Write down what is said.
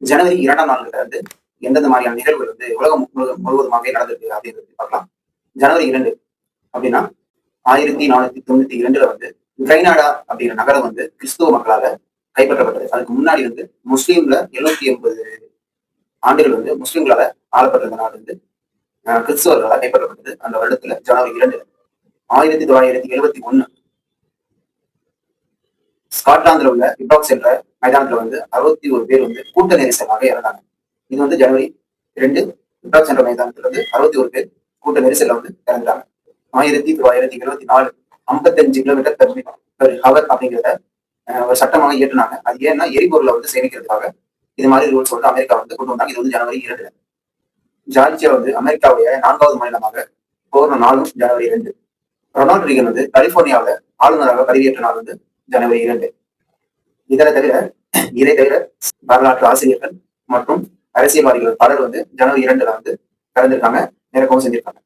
ஜனவரி 2ஆம் நாள்ல வந்து எந்தெந்த மாதிரியான நிகழ்வுகள் வந்து உலகம் முழுவதுமாகவே நடந்திருக்கு அப்படின்றது பார்க்கலாம். ஜனவரி 2 அப்படின்னா 1492 வந்து கிரைனாடா அப்படிங்கிற நகரம் வந்து கிறிஸ்துவ மக்களால கைப்பற்றப்பட்டது. அதுக்கு முன்னாடி வந்து முஸ்லீம்ல 780 ஆண்டுகள் வந்து முஸ்லீம்களால ஆளப்பட்டிருந்த நாடு வந்து கிறிஸ்துவர்களால் கைப்பற்றப்பட்டது. அந்த வருடத்துல ஜனவரி 2 1971 ஸ்காட்லாந்துல உள்ள இபாக்ஸ் என்ற மைதானத்துல வந்து 61 பேர் வந்து கூட்ட நெரிசலாக இறந்தாங்க. இது வந்து ஜனவரி 2 இபாக்ஸ் என்ற மைதானத்துல வந்து 61 பேர் கூட்ட நெரிசல்ல வந்து இறந்தாங்க. 1974 55 கிலோமீட்டர் பெர் ஹவர் அப்படிங்கிறத ஒரு சட்டமாக இயற்றினாங்க. அது ஏன்னா எரிபொருளை வந்து சேமிக்கிறதுக்காக இது மாதிரி ரூல்ஸ் வந்து அமெரிக்கா வந்து கொண்டு வந்தாங்க. இது வந்து ஜனவரி 2. ஜார்ஜியா வந்து அமெரிக்காவுடைய 4வது மாநிலமாக கோரின நாளும் ஜனவரி 2. ரொனால்ட் ரீகன் வந்து கலிபோர்னியாவில் ஆளுநராக பதவியேற்ற நாள் வந்து ஜனவரி 2. இதை தவிர வரலாற்று ஆசிரியர்கள் மற்றும் அரசியல்வாதிகள் பலர் வந்து ஜனவரி 2ல வந்து பிறந்திருக்காங்க, இறக்கவும் செஞ்சிருக்காங்க.